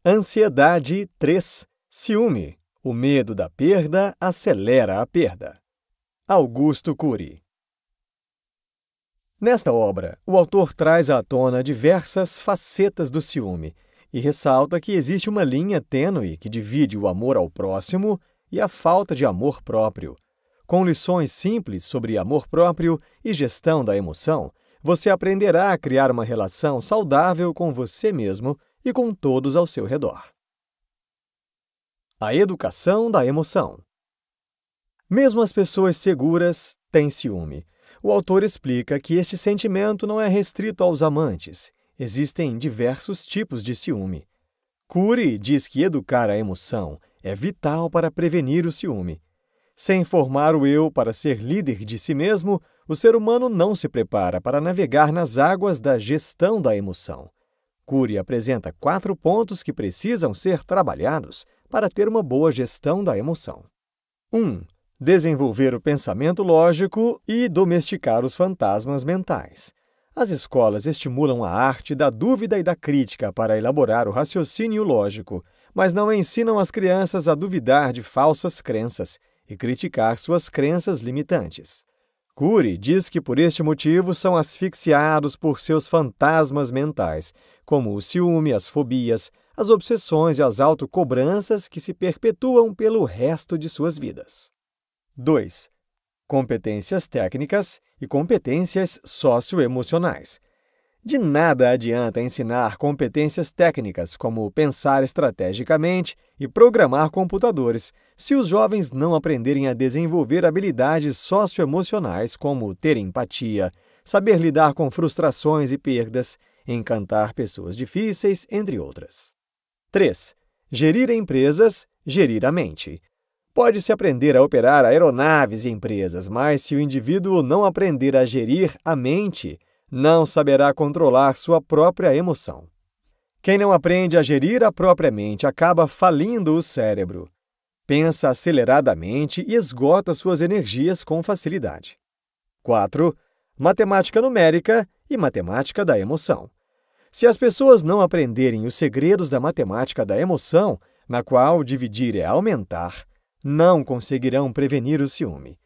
Ansiedade 3. Ciúme. O medo da perda acelera a perda. Augusto Cury. Nesta obra, o autor traz à tona diversas facetas do ciúme e ressalta que existe uma linha tênue que divide o amor ao próximo e a falta de amor próprio. Com lições simples sobre amor próprio e gestão da emoção, você aprenderá a criar uma relação saudável com você mesmo e com todos ao seu redor. A educação da emoção. Mesmo as pessoas seguras têm ciúme. O autor explica que este sentimento não é restrito aos amantes. Existem diversos tipos de ciúme. Cury diz que educar a emoção é vital para prevenir o ciúme. Sem formar o eu para ser líder de si mesmo, o ser humano não se prepara para navegar nas águas da gestão da emoção. Cury apresenta 4 pontos que precisam ser trabalhados para ter uma boa gestão da emoção. 1. Desenvolver o pensamento lógico e domesticar os fantasmas mentais. As escolas estimulam a arte da dúvida e da crítica para elaborar o raciocínio lógico, mas não ensinam as crianças a duvidar de falsas crenças e criticar suas crenças limitantes. Cury diz que por este motivo são asfixiados por seus fantasmas mentais, como o ciúme, as fobias, as obsessões e as autocobranças que se perpetuam pelo resto de suas vidas. 2. Competências técnicas e competências socioemocionais. De nada adianta ensinar competências técnicas como pensar estrategicamente e programar computadores se os jovens não aprenderem a desenvolver habilidades socioemocionais como ter empatia, saber lidar com frustrações e perdas, encantar pessoas difíceis, entre outras. 3. Gerir empresas, gerir a mente. Pode-se aprender a operar aeronaves e empresas, mas se o indivíduo não aprender a gerir a mente, não saberá controlar sua própria emoção. Quem não aprende a gerir a própria mente acaba falindo o cérebro. Pensa aceleradamente e esgota suas energias com facilidade. 4. Matemática numérica e matemática da emoção. Se as pessoas não aprenderem os segredos da matemática da emoção, na qual dividir é aumentar, não conseguirão prevenir o ciúme.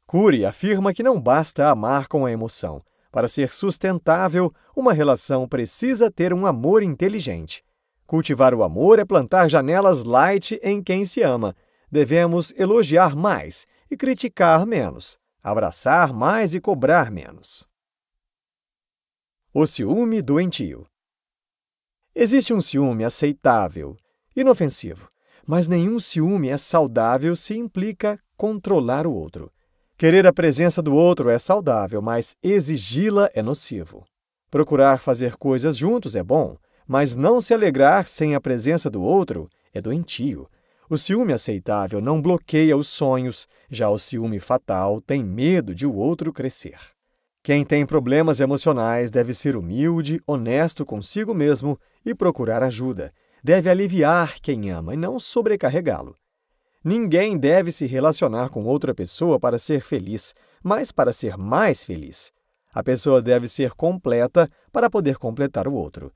Cury afirma que não basta amar com a emoção. Para ser sustentável, uma relação precisa ter um amor inteligente. Cultivar o amor é plantar janelas light em quem se ama. Devemos elogiar mais e criticar menos, abraçar mais e cobrar menos. O ciúme doentio. Existe um ciúme aceitável, inofensivo, mas nenhum ciúme é saudável se implica controlar o outro. Querer a presença do outro é saudável, mas exigi-la é nocivo. Procurar fazer coisas juntos é bom, mas não se alegrar sem a presença do outro é doentio. O ciúme aceitável não bloqueia os sonhos, já o ciúme fatal tem medo de o outro crescer. Quem tem problemas emocionais deve ser humilde, honesto consigo mesmo e procurar ajuda. Deve aliviar quem ama e não sobrecarregá-lo. Ninguém deve se relacionar com outra pessoa para ser feliz, mas para ser mais feliz. A pessoa deve ser completa para poder completar o outro.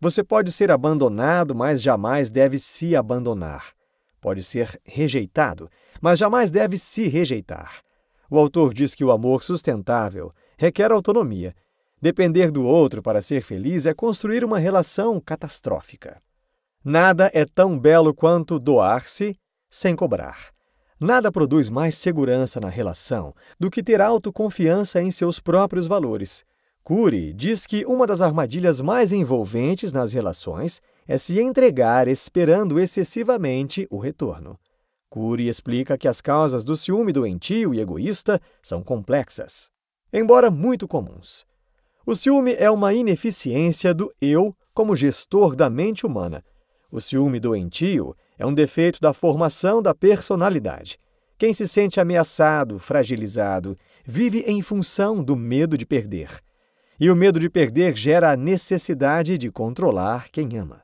Você pode ser abandonado, mas jamais deve se abandonar. Pode ser rejeitado, mas jamais deve se rejeitar. O autor diz que o amor sustentável requer autonomia. Depender do outro para ser feliz é construir uma relação catastrófica. Nada é tão belo quanto doar-se sem cobrar. Nada produz mais segurança na relação do que ter autoconfiança em seus próprios valores. Cury diz que uma das armadilhas mais envolventes nas relações é se entregar esperando excessivamente o retorno. Cury explica que as causas do ciúme doentio e egoísta são complexas, embora muito comuns. O ciúme é uma ineficiência do eu como gestor da mente humana. O ciúme doentio é um defeito da formação da personalidade. Quem se sente ameaçado, fragilizado, vive em função do medo de perder. E o medo de perder gera a necessidade de controlar quem ama.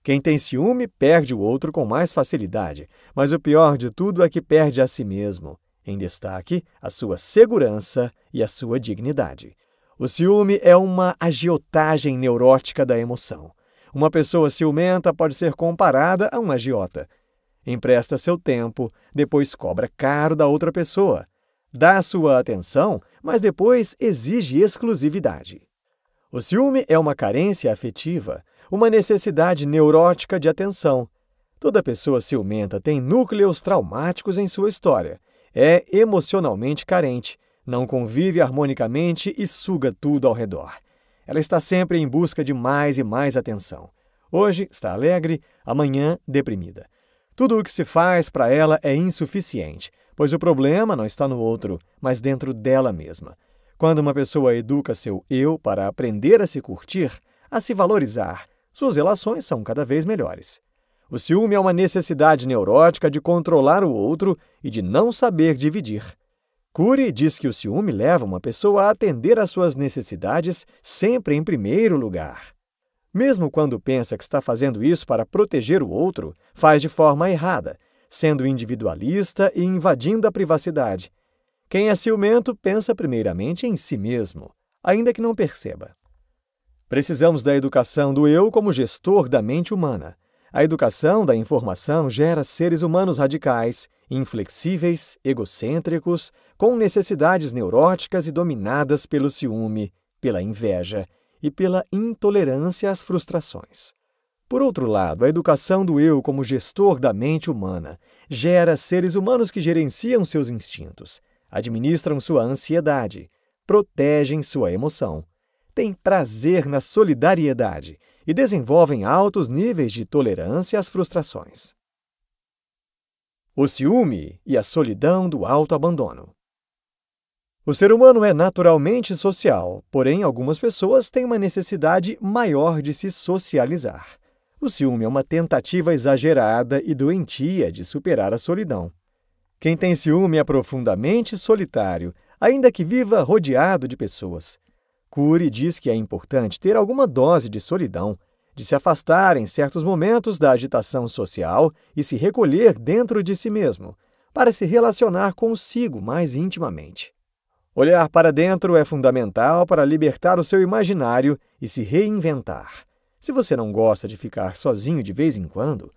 Quem tem ciúme perde o outro com mais facilidade, mas o pior de tudo é que perde a si mesmo, em destaque a sua segurança e a sua dignidade. O ciúme é uma agiotagem neurótica da emoção. Uma pessoa ciumenta pode ser comparada a um agiota. Empresta seu tempo, depois cobra caro da outra pessoa. Dá sua atenção, mas depois exige exclusividade. O ciúme é uma carência afetiva, uma necessidade neurótica de atenção. Toda pessoa ciumenta tem núcleos traumáticos em sua história. É emocionalmente carente, não convive harmonicamente e suga tudo ao redor. Ela está sempre em busca de mais e mais atenção. Hoje está alegre, amanhã deprimida. Tudo o que se faz para ela é insuficiente, pois o problema não está no outro, mas dentro dela mesma. Quando uma pessoa educa seu eu para aprender a se curtir, a se valorizar, suas relações são cada vez melhores. O ciúme é uma necessidade neurótica de controlar o outro e de não saber dividir. Cury diz que o ciúme leva uma pessoa a atender às suas necessidades sempre em primeiro lugar. Mesmo quando pensa que está fazendo isso para proteger o outro, faz de forma errada, sendo individualista e invadindo a privacidade. Quem é ciumento pensa primeiramente em si mesmo, ainda que não perceba. Precisamos da educação do eu como gestor da mente humana. A educação da informação gera seres humanos radicais, inflexíveis, egocêntricos, com necessidades neuróticas e dominadas pelo ciúme, pela inveja e pela intolerância às frustrações. Por outro lado, a educação do eu como gestor da mente humana gera seres humanos que gerenciam seus instintos, administram sua ansiedade, protegem sua emoção, têm prazer na solidariedade e desenvolvem altos níveis de tolerância às frustrações. O ciúme e a solidão do autoabandono. O ser humano é naturalmente social, porém algumas pessoas têm uma necessidade maior de se socializar. O ciúme é uma tentativa exagerada e doentia de superar a solidão. Quem tem ciúme é profundamente solitário, ainda que viva rodeado de pessoas. Cury diz que é importante ter alguma dose de solidão, de se afastar em certos momentos da agitação social e se recolher dentro de si mesmo, para se relacionar consigo mais intimamente. Olhar para dentro é fundamental para libertar o seu imaginário e se reinventar. Se você não gosta de ficar sozinho de vez em quando,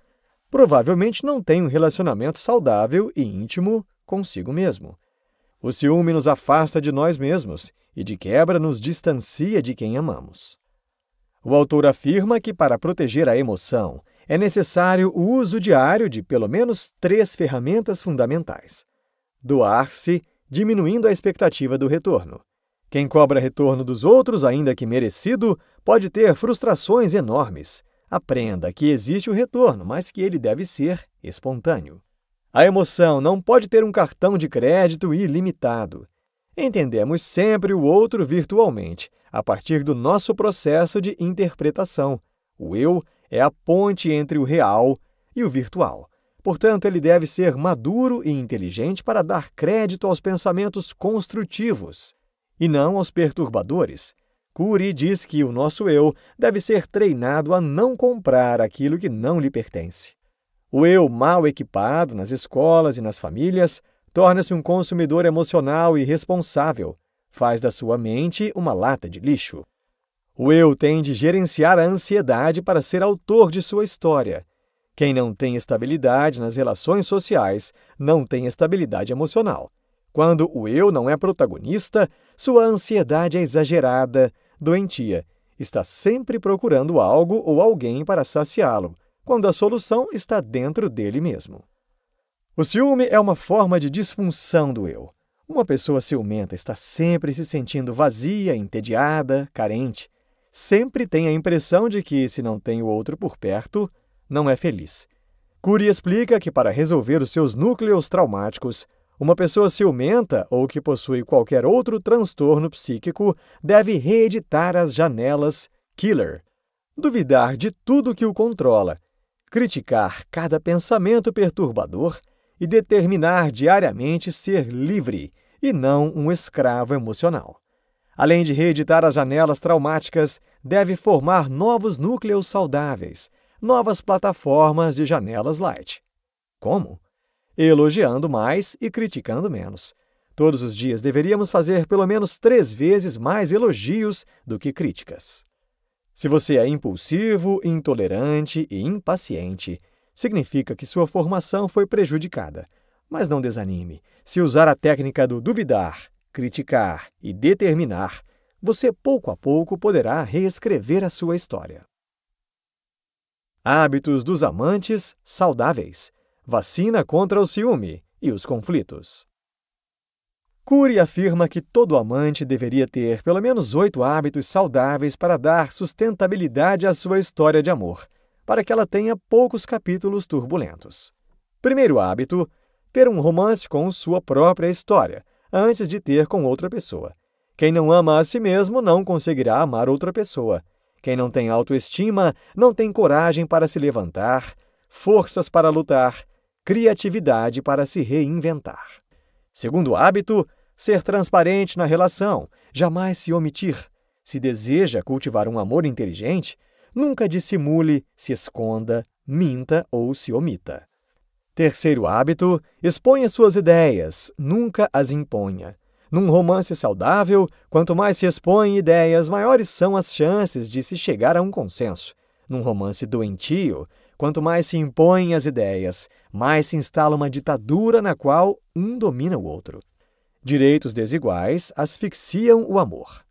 provavelmente não tem um relacionamento saudável e íntimo consigo mesmo. O ciúme nos afasta de nós mesmos e, de quebra, nos distancia de quem amamos. O autor afirma que, para proteger a emoção, é necessário o uso diário de pelo menos 3 ferramentas fundamentais. Doar-se, diminuindo a expectativa do retorno. Quem cobra retorno dos outros, ainda que merecido, pode ter frustrações enormes. Aprenda que existe o retorno, mas que ele deve ser espontâneo. A emoção não pode ter um cartão de crédito ilimitado. Entendemos sempre o outro virtualmente, a partir do nosso processo de interpretação. O eu é a ponte entre o real e o virtual. Portanto, ele deve ser maduro e inteligente para dar crédito aos pensamentos construtivos, e não aos perturbadores. Cury diz que o nosso eu deve ser treinado a não comprar aquilo que não lhe pertence. O eu mal equipado nas escolas e nas famílias torna-se um consumidor emocional irresponsável, faz da sua mente uma lata de lixo. O eu tem de gerenciar a ansiedade para ser autor de sua história. Quem não tem estabilidade nas relações sociais não tem estabilidade emocional. Quando o eu não é protagonista, sua ansiedade é exagerada, doentia. Está sempre procurando algo ou alguém para saciá-lo, quando a solução está dentro dele mesmo. O ciúme é uma forma de disfunção do eu. Uma pessoa ciumenta está sempre se sentindo vazia, entediada, carente. Sempre tem a impressão de que, se não tem o outro por perto, não é feliz. Cury explica que, para resolver os seus núcleos traumáticos, uma pessoa ciumenta ou que possui qualquer outro transtorno psíquico deve reeditar as janelas Killer, duvidar de tudo que o controla, criticar cada pensamento perturbador e determinar diariamente ser livre e não um escravo emocional. Além de reeditar as janelas traumáticas, deve formar novos núcleos saudáveis, novas plataformas de janelas light. Como? Elogiando mais e criticando menos. Todos os dias deveríamos fazer pelo menos 3 vezes mais elogios do que críticas. Se você é impulsivo, intolerante e impaciente, significa que sua formação foi prejudicada. Mas não desanime. Se usar a técnica do duvidar, criticar e determinar, você pouco a pouco poderá reescrever a sua história. Hábitos dos amantes saudáveis. Vacina contra o ciúme e os conflitos. Cury afirma que todo amante deveria ter pelo menos 8 hábitos saudáveis para dar sustentabilidade à sua história de amor, para que ela tenha poucos capítulos turbulentos. Primeiro hábito: ter um romance com sua própria história, antes de ter com outra pessoa. Quem não ama a si mesmo não conseguirá amar outra pessoa. Quem não tem autoestima não tem coragem para se levantar, forças para lutar, criatividade para se reinventar. Segundo hábito: ser transparente na relação, jamais se omitir. Se deseja cultivar um amor inteligente, nunca dissimule, se esconda, minta ou se omita. Terceiro hábito: exponha suas ideias, nunca as imponha. Num romance saudável, quanto mais se expõe ideias, maiores são as chances de se chegar a um consenso. Num romance doentio, quanto mais se impõem as ideias, mais se instala uma ditadura na qual um domina o outro. Direitos desiguais asfixiam o amor.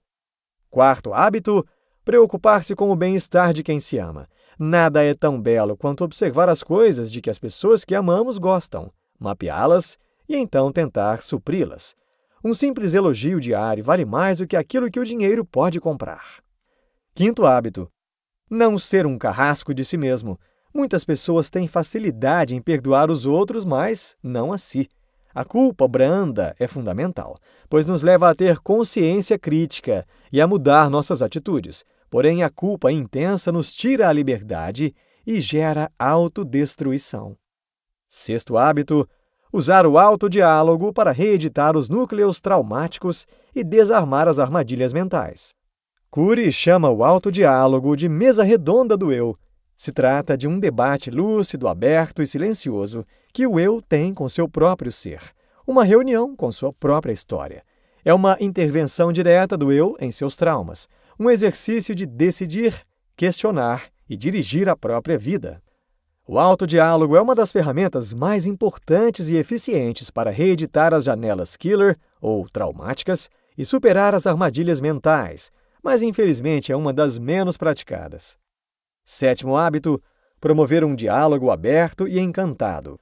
Quarto hábito: preocupar-se com o bem-estar de quem se ama. Nada é tão belo quanto observar as coisas de que as pessoas que amamos gostam, mapeá-las e então tentar supri-las. Um simples elogio diário vale mais do que aquilo que o dinheiro pode comprar. Quinto hábito: não ser um carrasco de si mesmo. Muitas pessoas têm facilidade em perdoar os outros, mas não a si. A culpa branda é fundamental, pois nos leva a ter consciência crítica e a mudar nossas atitudes. Porém, a culpa intensa nos tira a liberdade e gera autodestruição. Sexto hábito: usar o autodiálogo para reeditar os núcleos traumáticos e desarmar as armadilhas mentais. Cury chama o autodiálogo de mesa redonda do eu. Se trata de um debate lúcido, aberto e silencioso que o eu tem com seu próprio ser, uma reunião com sua própria história. É uma intervenção direta do eu em seus traumas, um exercício de decidir, questionar e dirigir a própria vida. O autodiálogo é uma das ferramentas mais importantes e eficientes para reeditar as janelas killer ou traumáticas e superar as armadilhas mentais, mas infelizmente é uma das menos praticadas. Sétimo hábito: promover um diálogo aberto e encantado.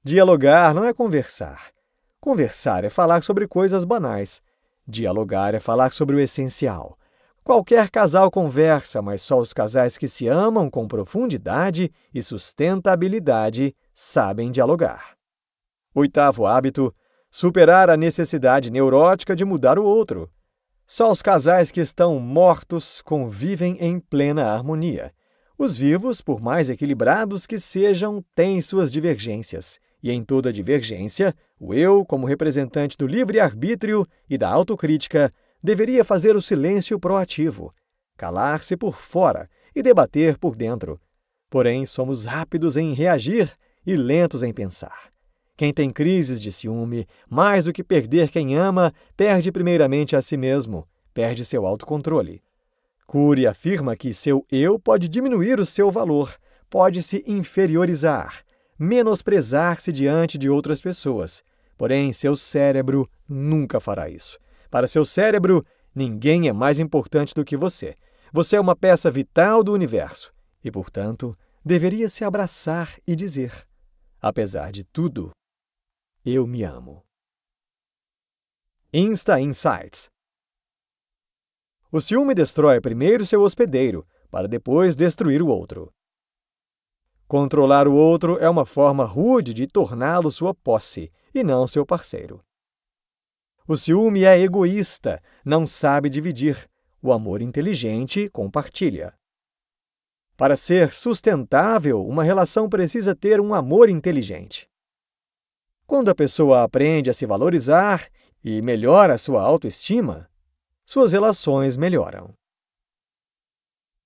Dialogar não é conversar. Conversar é falar sobre coisas banais. Dialogar é falar sobre o essencial. Qualquer casal conversa, mas só os casais que se amam com profundidade e sustentabilidade sabem dialogar. Oitavo hábito: superar a necessidade neurótica de mudar o outro. Só os casais que estão mortos convivem em plena harmonia. Os vivos, por mais equilibrados que sejam, têm suas divergências. E em toda divergência, o eu, como representante do livre-arbítrio e da autocrítica, deveria fazer o silêncio proativo, calar-se por fora e debater por dentro. Porém, somos rápidos em reagir e lentos em pensar. Quem tem crises de ciúme, mais do que perder quem ama, perde primeiramente a si mesmo, perde seu autocontrole. Cury afirma que seu eu pode diminuir o seu valor, pode se inferiorizar, menosprezar-se diante de outras pessoas. Porém, seu cérebro nunca fará isso. Para seu cérebro, ninguém é mais importante do que você. Você é uma peça vital do universo e, portanto, deveria se abraçar e dizer: apesar de tudo, eu me amo. Insta Insights. O ciúme destrói primeiro seu hospedeiro, para depois destruir o outro. Controlar o outro é uma forma rude de torná-lo sua posse, e não seu parceiro. O ciúme é egoísta, não sabe dividir. O amor inteligente compartilha. Para ser sustentável, uma relação precisa ter um amor inteligente. Quando a pessoa aprende a se valorizar e melhora sua autoestima, suas relações melhoram.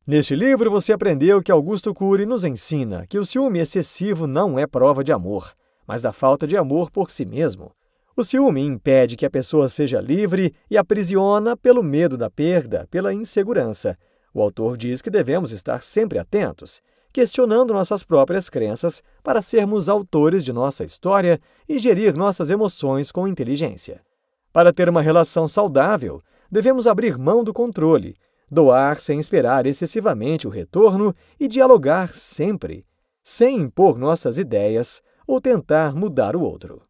Neste livro, você aprendeu que Augusto Cury nos ensina que o ciúme excessivo não é prova de amor, mas da falta de amor por si mesmo. O ciúme impede que a pessoa seja livre e aprisiona pelo medo da perda, pela insegurança. O autor diz que devemos estar sempre atentos, questionando nossas próprias crenças para sermos autores de nossa história e gerir nossas emoções com inteligência. Para ter uma relação saudável, devemos abrir mão do controle, doar sem esperar excessivamente o retorno e dialogar sempre, sem impor nossas ideias ou tentar mudar o outro.